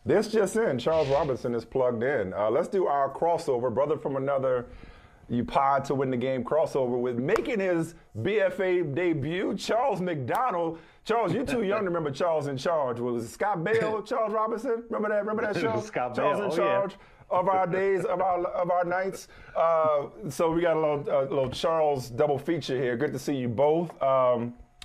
This just in, Charles Robinson is plugged in. Let's do our crossover, brother from another you pod to win the game crossover with making his BFA debut, Charles McDonald. Charles, you're too young to remember Charles in Charge. Was it Scott Bale, Charles Robinson? Remember that show? Scott Charles Bale. in Charge. Yeah. Of our days, of our nights. So we got a little Charles double feature here. Good to see you both.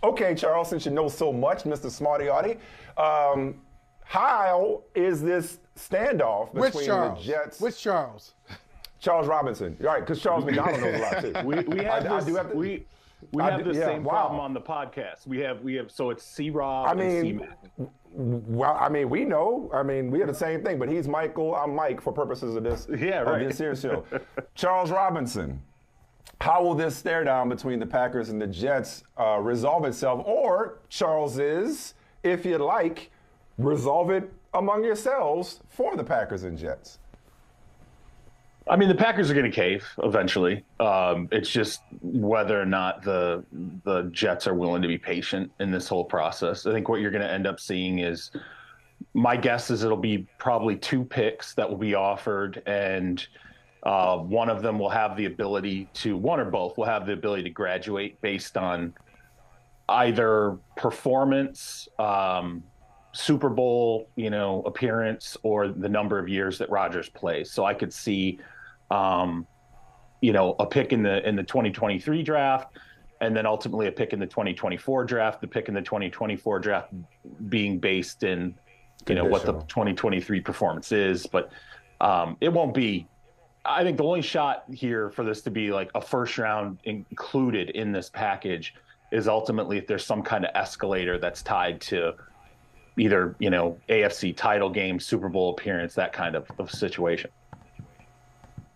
Okay, Charles, since you know so much, Mr. Smarty Arty, how is this standoff between the Jets? Which Charles? Charles Robinson. Right, because Charles McDonald knows a lot too. We have the same problem on the podcast. We have so it's C-Rob and C-Mac. Well, I mean, we know. I mean, we have the same thing, but he's Michael, I'm Mike for purposes of this. Yeah, right. Of this series show. Charles Robinson. How will this stare down between the Packers and the Jets resolve itself? Or, Charles is, if you like, resolve it among yourselves for the Packers and Jets? I mean, the Packers are going to cave eventually. It's just whether or not the Jets are willing to be patient in this whole process. I think what you're going to end up seeing is, my guess is it'll be probably 2 picks that will be offered, and one of them will have the ability to, one or both will have the ability to graduate based on either performance, Super Bowl, appearance, or the number of years that Rodgers plays. So I could see, a pick in the 2023 draft, and then ultimately a pick in the 2024 draft. The pick in the 2024 draft being based in, what the 2023 performance is. But it won't be. I think the only shot here for this to be like a first round included in this package is ultimately if there's some kind of escalator that's tied to either, AFC title game, Super Bowl appearance, that kind of situation.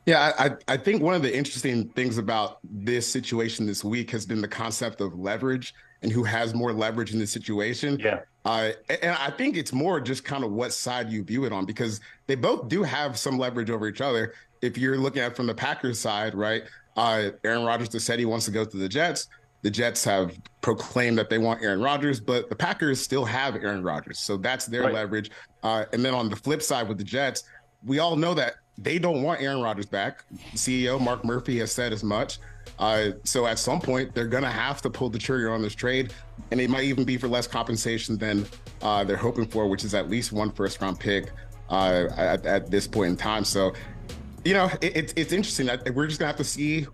Yeah, I think one of the interesting things about this situation this week has been the concept of leverage and who has more leverage in this situation. Yeah. And I think it's more just kind of what side you view it on, because they both do have some leverage over each other. If you're looking at it from the Packers side, right, Aaron Rodgers has said he wants to go to the Jets. The Jets have proclaimed that they want Aaron Rodgers, but the Packers still have Aaron Rodgers. So that's their leverage. And then on the flip side with the Jets, we all know that they don't want Aaron Rodgers back. CEO Mark Murphy has said as much. So at some point, they're going to have to pull the trigger on this trade, and it might even be for less compensation than they're hoping for, which is at least 1 first-round pick at this point in time. So, it's interesting. We're just going to have to see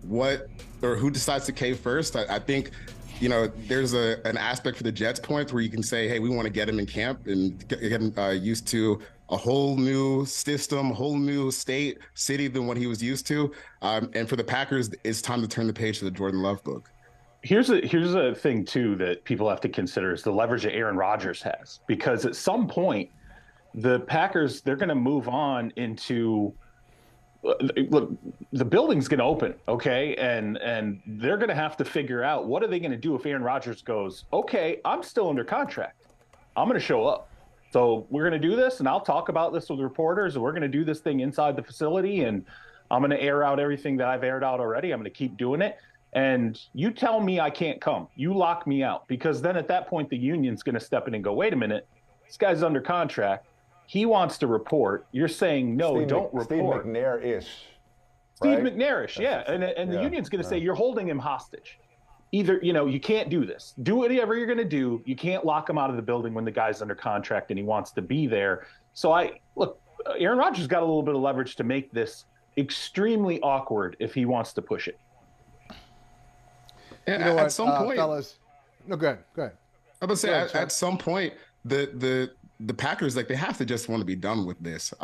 who decides to cave first. I think, there's an aspect for the Jets point where you can say, hey, we want to get him in camp and get him used to a whole new system, whole new city than what he was used to. And for the Packers, it's time to turn the page to the Jordan Love book. Here's a thing, too, that people have to consider is the leverage that Aaron Rodgers has. Because at some point, the Packers, they're going to move on into – look, the building's going to open, okay? And they're going to have to figure out what are they going to do if Aaron Rodgers goes, okay, I'm still under contract. I'm going to show up. So we're going to do this, and I'll talk about this with reporters, and we're going to do this thing inside the facility, and I'm going to air out everything that I've aired out already. I'm going to keep doing it. And you tell me I can't come. You lock me out. Because then at that point, the union's going to step in and go, wait a minute, this guy's under contract. He wants to report. You're saying, no, don't report. Steve McNair-ish. Steve McNair-ish, yeah. And the union's going to say, you're holding him hostage. Either, you can't do this. Do whatever you're going to do. You can't lock him out of the building when the guy's under contract and he wants to be there. So Aaron Rodgers got a little bit of leverage to make this extremely awkward if he wants to push it. And at some point, fellas. No, go ahead. I was going to say, at some point, the Packers, they have to just want to be done with this.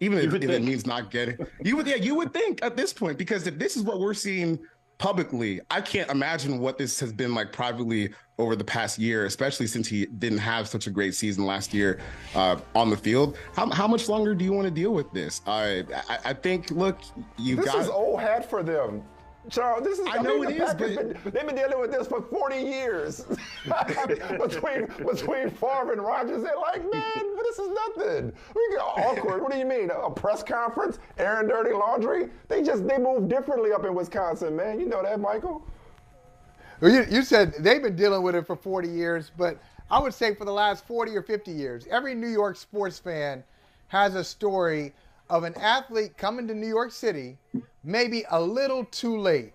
Even if it means not getting, you would think at this point, because if this is what we're seeing publicly, I can't imagine what this has been like privately over the past year, especially since he didn't have such a great season last year on the field. How much longer do you want to deal with this? I think, look, this is old hat for them. Charles, I know it is, but they've been dealing with this for 40 years. between Favre and Rodgers, they're like, man, this is nothing. We get awkward. What do you mean? A press conference? Airing dirty laundry? They move differently up in Wisconsin, man. You know that, Michael. Well, you said they've been dealing with it for 40 years, but I would say for the last 40 or 50 years, every New York sports fan has a story of an athlete coming to New York City, maybe a little too late.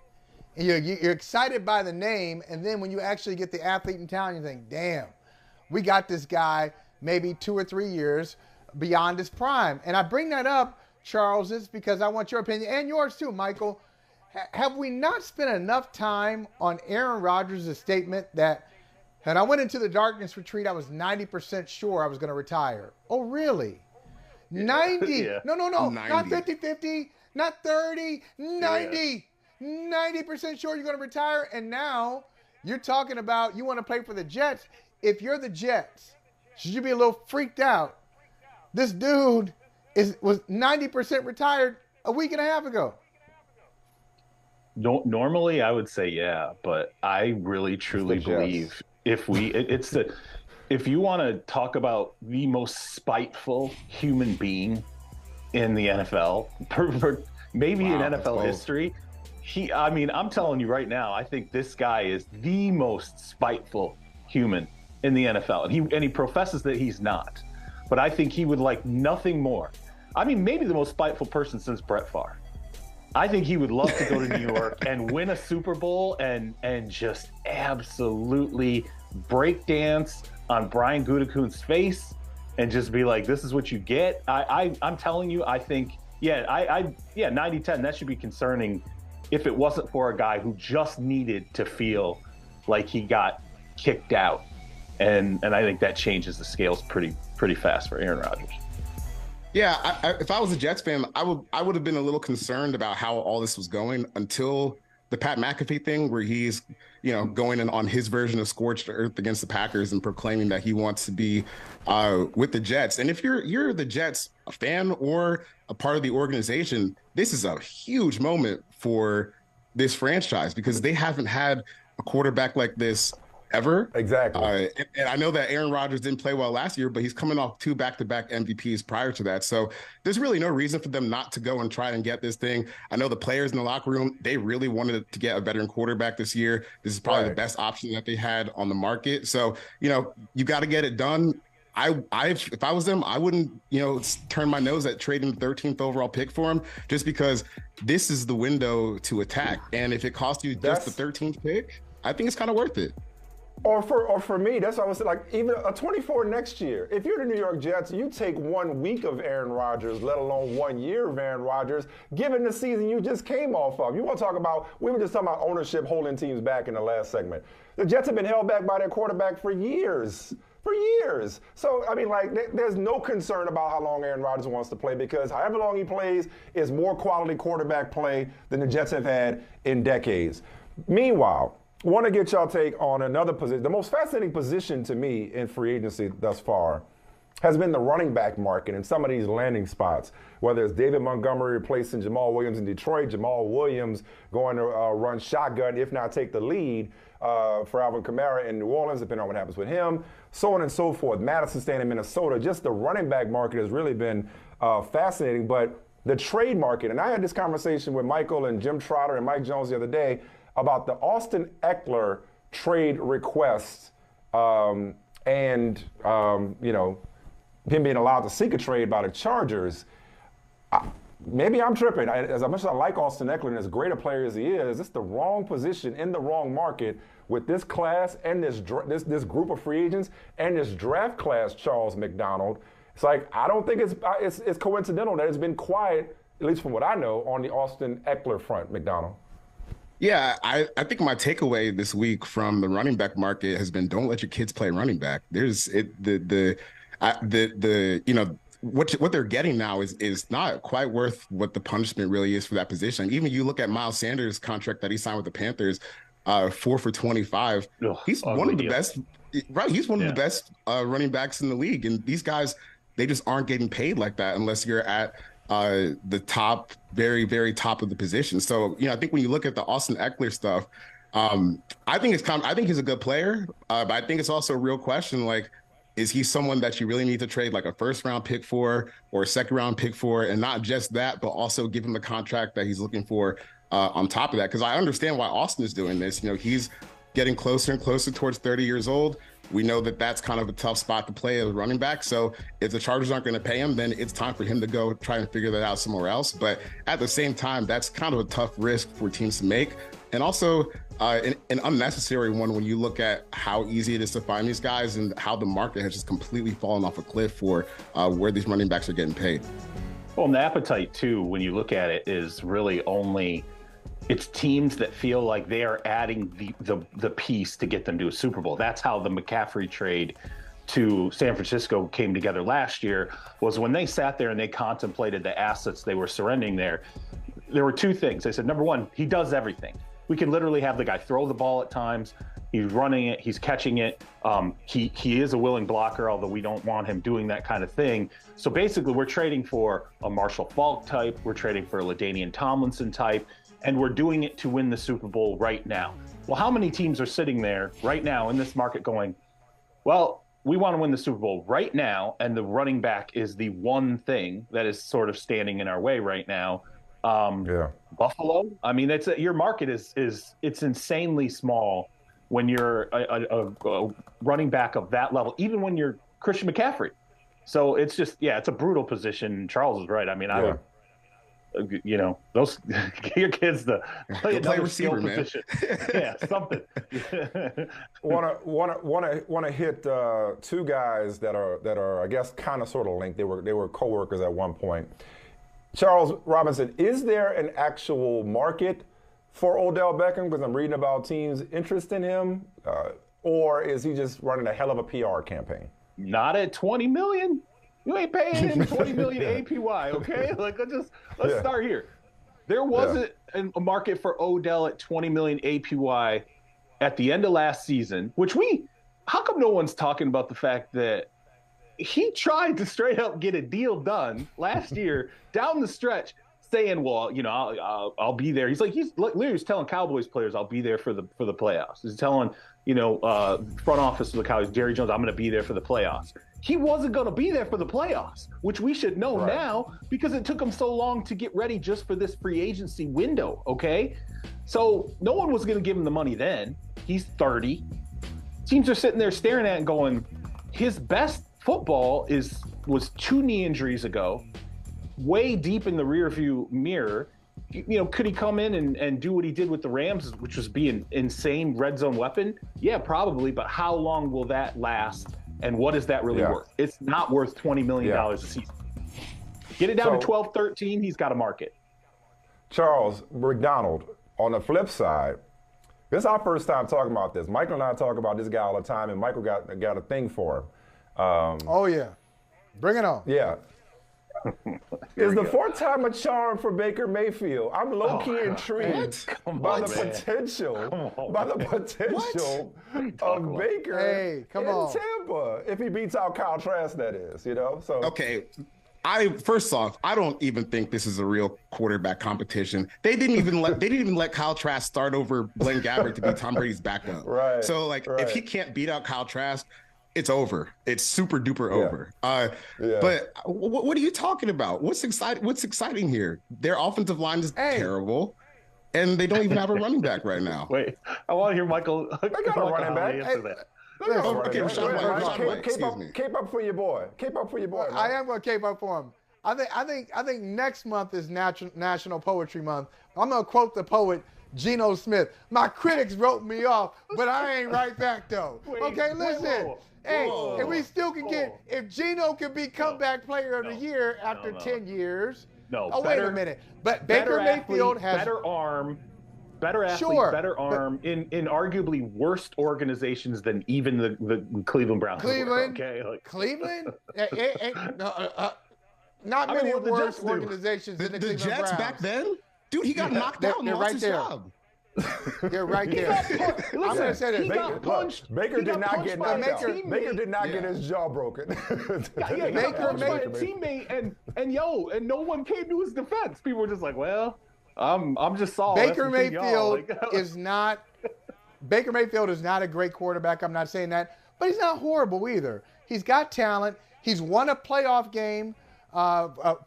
And you're excited by the name, and then when you actually get the athlete in town, you think, damn, we got this guy maybe 2 or 3 years beyond his prime. And I bring that up, Charles, is because I want your opinion, and yours too, Michael. Have we not spent enough time on Aaron Rodgers' statement that, and I went into the darkness retreat, I was 90% sure I was going to retire. Oh, really? 90? Yeah. No, 90. not 50-50, not 30, 90. Yeah. 90% sure you're going to retire, and now you're talking about you want to play for the Jets. If you're the Jets, should you be a little freaked out? This dude was 90% retired a week and a half ago. Normally, I would say yeah, but I really truly believe if you want to talk about the most spiteful human being in the NFL, maybe in NFL history. I'm telling you right now, I think this guy is the most spiteful human in the NFL. And he professes that he's not. But I think he would like nothing more. I mean, maybe the most spiteful person since Brett Favre. I think he would love to go to New York and win a Super Bowl and just absolutely break dance on Brian Gutekunst's face and just be like, this is what you get. I'm telling you, I think, 90-10, that should be concerning if it wasn't for a guy who just needed to feel like he got kicked out. And I think that changes the scales pretty fast for Aaron Rodgers. Yeah, if I was a Jets fan, I would have been a little concerned about how all this was going until the Pat McAfee thing, where he's, going in on his version of scorched earth against the Packers and proclaiming that he wants to be with the Jets. And if you're the Jets, a fan or a part of the organization, this is a huge moment for this franchise because they haven't had a quarterback like this ever. Exactly. And I know that Aaron Rodgers didn't play well last year, but he's coming off 2 back-to-back MVPs prior to that. So there's really no reason for them not to go and try and get this thing. I know the players in the locker room, they really wanted to get a veteran quarterback this year. This is probably the best option that they had on the market. So, you got to get it done. If I was them, I wouldn't, turn my nose at trading the 13th overall pick for him just because this is the window to attack. And if it costs you just the 13th pick, I think it's kind of worth it. Or for me, that's what I was saying, like even a 24 next year. If you're the New York Jets, you take 1 week of Aaron Rodgers, let alone 1 year of Aaron Rodgers, given the season you just came off of. You want to talk about, we were just talking about ownership holding teams back in the last segment. The Jets have been held back by their quarterback for years. So, there's no concern about how long Aaron Rodgers wants to play because however long he plays is more quality quarterback play than the Jets have had in decades. Meanwhile, I want to get y'all take on another position. The most fascinating position to me in free agency thus far has been the running back market and some of these landing spots, whether it's David Montgomery replacing Jamal Williams in Detroit, Jamal Williams going to run shotgun, if not take the lead for Alvin Kamara in New Orleans, depending on what happens with him, so on and so forth. Madison staying in Minnesota. Just the running back market has really been fascinating. But the trade market, and I had this conversation with Michael and Jim Trotter and Mike Jones the other day about the Austin Ekeler trade request and him being allowed to seek a trade by the Chargers. Maybe I'm tripping. As much as I like Austin Ekeler and as great a player as he is, it's the wrong position in the wrong market with this class and this group of free agents and this draft class, Charles McDonald. It's like, I don't think it's coincidental that it's been quiet, at least from what I know, on the Austin Ekeler front, McDonald. Yeah, I think my takeaway this week from the running back market has been don't let your kids play running back. What they're getting now is not quite worth what the punishment really is for that position. Even you look at Miles Sanders' contract that he signed with the Panthers, 4 for $25. He's one of the best, right? He's one of the best running backs in the league, and these guys, they just aren't getting paid like that unless you're at the top, very, very top of the position. So, I think when you look at the Austin Ekeler stuff, I think he's a good player, but I think it's also a real question, like, is he someone that you really need to trade like a first-round pick for or a second-round pick for, and not just that, but also give him the contract that he's looking for on top of that? Because I understand why Austin is doing this. He's getting closer and closer towards 30 years old. We know that that's kind of a tough spot to play as a running back. So if the Chargers aren't going to pay him, then it's time for him to go try and figure that out somewhere else. But at the same time, that's kind of a tough risk for teams to make. And also an unnecessary one when you look at how easy it is to find these guys and how the market has just completely fallen off a cliff for where these running backs are getting paid. Well, and the appetite, too, when you look at it, is really only – it's teams that feel like they are adding the piece to get them to a Super Bowl. That's how the McCaffrey trade to San Francisco came together last year, was when they sat there and they contemplated the assets they were surrendering there. There were two things. They said, number one, he does everything. We can literally have the guy throw the ball at times. He's running it. He's catching it. He is a willing blocker, although we don't want him doing that kind of thing. So basically, we're trading for a Marshall Faulk type. We're trading for a LaDainian Tomlinson type. And we're doing it to win the Super Bowl right now. Well, how many teams are sitting there right now in this market going, well, we want to win the Super Bowl right now, and the running back is the one thing that is sort of standing in our way right now. Buffalo, I mean, your market is it's insanely small when you're a running back of that level, even when you're Christian McCaffrey. So it's just, it's a brutal position. Charles is right. I mean, I would. Those your kids to play another receiver, man. Yeah, something. Want to hit two guys that are I guess kind of sort of linked. They were coworkers at one point. Charles Robinson, is there an actual market for Odell Beckham? Because I'm reading about teams' interest in him, or is he just running a hell of a PR campaign? Not at $20 million. You ain't paying him $20 million APY, okay? Like, let's start here. There wasn't a market for Odell at $20 million APY at the end of last season, how come no one's talking about the fact that he tried to straight up get a deal done last year down the stretch, saying, well, I'll be there. He's literally telling Cowboys players, I'll be there for the playoffs. He's telling, front office of the Cowboys, Jerry Jones, I'm going to be there for the playoffs. He wasn't going to be there for the playoffs, which we should know now because it took him so long to get ready just for this free agency window, okay? So no one was going to give him the money then. He's 30. Teams are sitting there staring at it and going, his best football was 2 knee injuries ago, way deep in the rearview mirror. Could he come in and do what he did with the Rams, which was be an insane red zone weapon? Yeah, probably, but how long will that last? And what is that really worth? It's not worth $20 million a season. Get it down to 12, 13, he's got a market. Charles McDonald, on the flip side, this is our first time talking about this. Michael and I talk about this guy all the time, and Michael got a thing for him. Bring it on. Yeah. Is the 4th time a charm for Baker Mayfield? I'm low-key intrigued by the potential of Baker in Tampa if he beats out Kyle Trask, that is, So okay, first off, I don't even think this is a real quarterback competition. They didn't even let Kyle Trask start over Blaine Gabbert to be Tom Brady's backup. Right. So if he can't beat out Kyle Trask, it's over. It's super duper over. But what are you talking about? What's exciting here? Their offensive line is terrible, and they don't even have a running back right now. Wait, I want to hear Michael. They got a running back. Cape up for your boy. Cape up for your boy. I am going to cape up for him. I think next month is National Poetry Month. I'm going to quote the poet Geno Smith. My critics wrote me off, but I ain't right back though. Listen. And we still can get, if Geno can be comeback player of the year after 10 years. Wait a minute. But Baker Mayfield has better arm, better athlete, better arm in arguably worse organizations than even the Cleveland Browns. Cleveland? Cleveland? Not many worse organizations than the Cleveland Browns. The Jets back then? Dude, he got knocked down and lost his job. They're right there. I'm going to say this. Baker did not get knocked out. Baker did not get his jaw broken. Baker made a teammate, and no one came to his defense. People were just like, well, I'm just solid. Baker Mayfield is not a great quarterback. I'm not saying that, but he's not horrible either. He's got talent. He's won a playoff game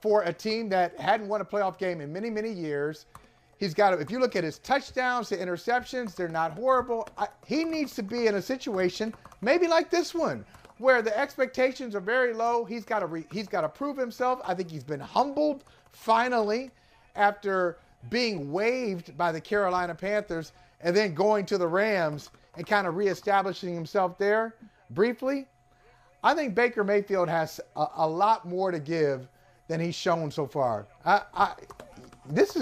for a team that hadn't won a playoff game in many, many years. He's got to, if you look at his touchdowns, the interceptions, they're not horrible. He needs to be in a situation maybe like this one, where the expectations are very low. He's got to prove himself. I think he's been humbled finally after being waived by the Carolina Panthers and then going to the Rams and kind of reestablishing himself there briefly. I think Baker Mayfield has a lot more to give than he's shown so far. This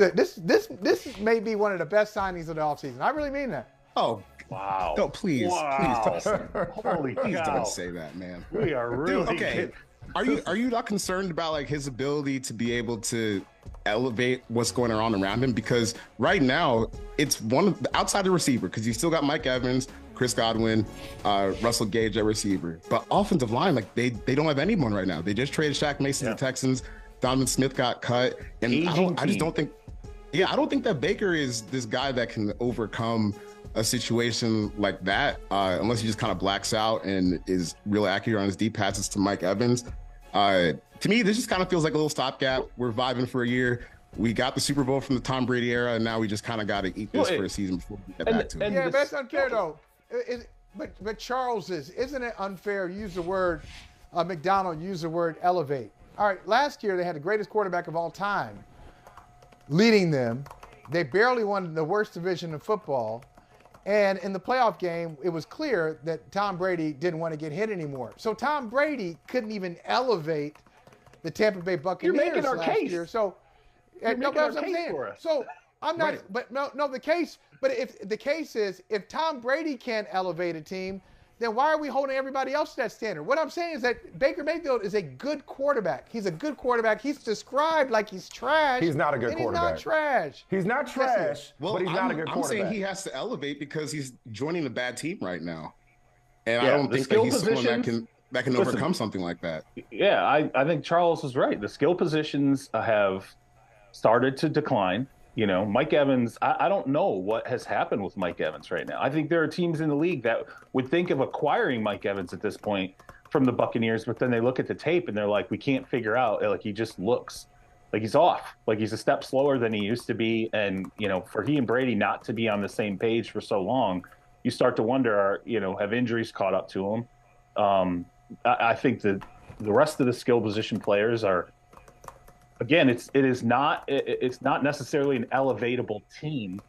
may be one of the best signings of the offseason. I really mean that. Oh, wow. No, please don't say that. Holy Please cow. don't say that, man. We are really Dude, okay. Are you not concerned about like his ability to be able to elevate what's going on around him? Because right now it's one of the outside the receiver, because you still got Mike Evans, Chris Godwin, Russell Gage at receiver, but offensive line, like they don't have anyone right now. They just traded Shaq Mason to the Texans. Donovan Smith got cut, and I just don't think. Yeah, I don't think that Baker is this guy that can overcome a situation like that, unless he just kind of blacks out and is real accurate on his deep passes to Mike Evans. To me, this just kind of feels like a little stopgap. We're vibing for a year. We got the Super Bowl from the Tom Brady era, and now we just kind of got to eat this for a season before we get back to it. Yeah, that's unfair though. But Charles, isn't it unfair? Use the word McDonald. Use the word elevate. All right, last year they had the greatest quarterback of all time leading them. They barely won the worst division in football. And in the playoff game, it was clear that Tom Brady didn't want to get hit anymore. So Tom Brady couldn't even elevate the Tampa Bay Buccaneers last year. So you're making our case for us. So I'm not, but no, the case. But if the case is, if Tom Brady can't elevate a team, then why are we holding everybody else to that standard? What I'm saying is that Baker Mayfield is a good quarterback. He's a good quarterback. He's described like he's trash. He's not a good quarterback. He's not trash. He's not trash, but he's not a good quarterback. I'm saying he has to elevate because he's joining a bad team right now. And I don't think that he's someone that can overcome something like that. Yeah, I think Charles is right. The skill positions have started to decline. You know, Mike Evans, I don't know what has happened with Mike Evans right now. I think there are teams in the league that would think of acquiring Mike Evans at this point from the Buccaneers, but then they look at the tape and they're like, we can't figure out, like, he just looks like he's off, like he's a step slower than he used to be. And, you know, for he and Brady not to be on the same page for so long, you start to wonder, have injuries caught up to him? I think that the rest of the skill position players are, again, it's not necessarily an elevatable team,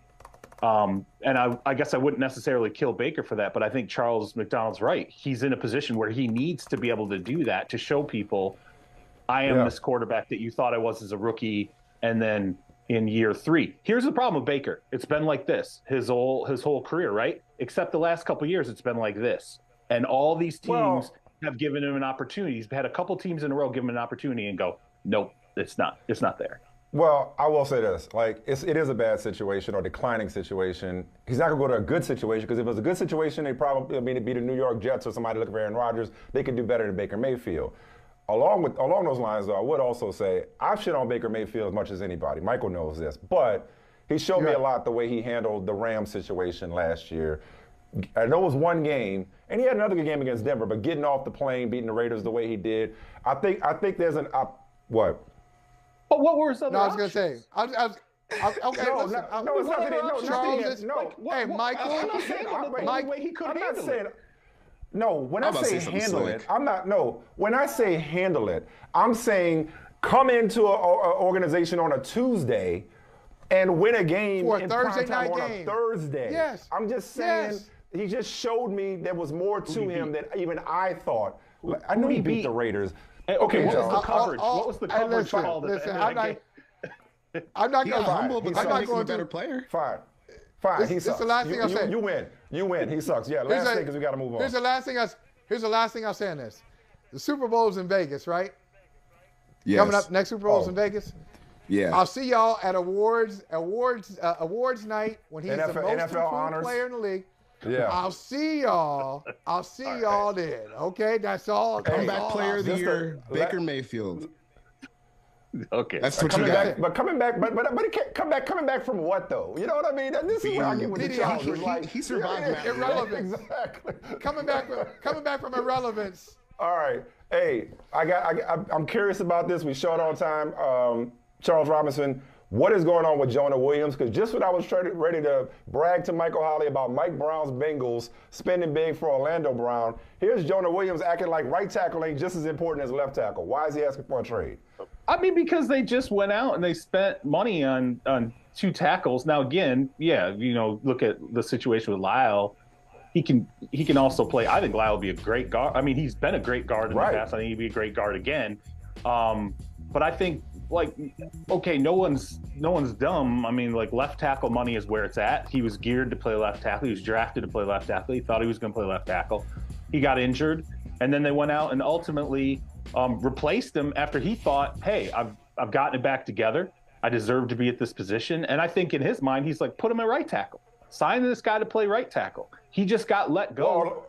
and I guess I wouldn't necessarily kill Baker for that, but I think Charles McDonald's right. He's in a position where he needs to be able to do that to show people, I am this quarterback that you thought I was as a rookie, and then in year 3. Here's the problem with Baker. It's been like this his whole career, right? Except the last couple of years, it's been like this, and all these teams have given him an opportunity. He's had a couple teams in a row give him an opportunity and go, nope. It's not there. Well, I will say this: like it is a bad situation or declining situation. He's not gonna go to a good situation, because if it was a good situation, they probably it'd be the New York Jets or somebody looking for Aaron Rodgers. They could do better than Baker Mayfield. Along those lines, though, I would also say I've shit on Baker Mayfield as much as anybody. Michael knows this, but he showed me a lot the way he handled the Rams situation last year. I know it was one game, and he had another good game against Denver, but getting off the plane, beating the Raiders the way he did, I think there's an what. But what were some? No, I was going to say. Okay, listen. No, it's not. Hey, Michael. I'm not saying he could handle it. No, when I say handle it, I'm not. No, when I say handle it, I'm saying come into an organization on a Tuesday and win a game for a in Thursday prime time night on game. A Thursday. Yes. I'm just saying he just showed me there was more to him than even I thought. I know he beat the Raiders. Okay, what was the coverage? What was the coverage called? Listen, I'm not going to be a better player. Fine. He sucks. This is the last thing I'll say. You win. He sucks. Yeah, last thing, because we got to move on. Here's the last thing I'll say on this. The Super Bowl's in Vegas, right? Yes. Coming up, next Super Bowl's in Vegas. Yeah. I'll see y'all at awards night when he's the most improved player in the league. Yeah. I'll see y'all then. Okay, that's all. Comeback player of the year, Baker Mayfield. Okay. That's what you got. But coming back, but he can't coming back from what though? You know what I mean? This is where I get with the Chargers. He survived irrelevance. Exactly. Coming back from irrelevance. All right. Hey, I'm curious about this. We short on time. Charles Robinson, what is going on with Jonah Williams? Because just when I was ready to brag to Michael Holley about Mike Brown's Bengals spending big for Orlando Brown, here's Jonah Williams acting like right tackle ain't just as important as left tackle. Why is he asking for a trade? I mean, because they just went out and they spent money on 2 tackles. Now, again, yeah, look at the situation with Lyle. He can also play. I think Lyle will be a great guard. I mean, he's been a great guard in the past. I think he'd be a great guard again. But I think, okay, no one's dumb. I mean, left tackle money is where it's at. He was geared to play left tackle. He was drafted to play left tackle. He thought he was going to play left tackle. He got injured, and then they went out and ultimately replaced him after he thought, hey, I've gotten it back together. I deserve to be at this position. And I think in his mind, he's like, put him at right tackle. Sign this guy to play right tackle. He just got let go.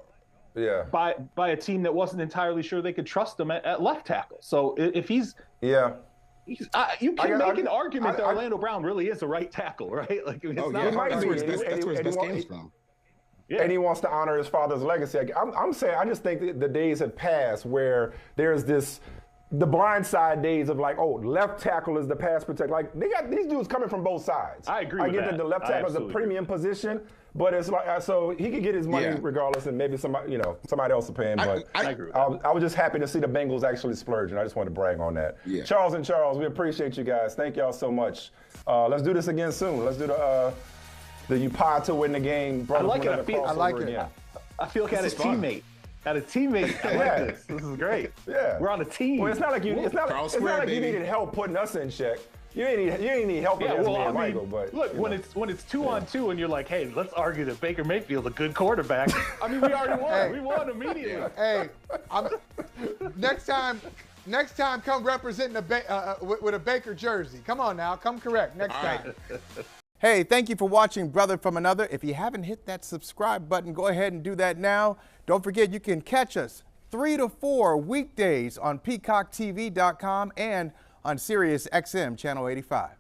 By a team that wasn't entirely sure they could trust him at left tackle. So if he's you can make an argument that Orlando Brown really is a right tackle, right? That's where his best game's from. Yeah. And he wants to honor his father's legacy. I'm saying, I just think the days have passed where there's the blindside days of left tackle is the pass protector. They got these dudes coming from both sides. I agree with that. I get that the left tackle is a premium position, but it's so he could get his money regardless, and maybe somebody else will pay him. But I agree with that. I was just happy to see the Bengals actually splurging. I just wanted to brag on that. Yeah. Charles and Charles, we appreciate you guys. Thank y'all so much. Let's do this again soon. Let's do the you pod to win the game. I like it. I like it. Again. I feel like I had a teammate. I like this. This is great. Yeah. We're on a team. Well, it's not like you needed help putting us in check. You ain't need help against me and Michael. But look, when it's 2-on-2 and you're like, hey, let's argue that Baker Mayfield's a good quarterback. I mean, we already won. Hey. We won immediately. Hey, next time, come representing with a Baker jersey. Come on now, come correct next time. Hey, thank you for watching Brother from Another. If you haven't hit that subscribe button, go ahead and do that now. Don't forget, you can catch us 3 to 4 weekdays on PeacockTV.com and on Sirius XM Channel 85.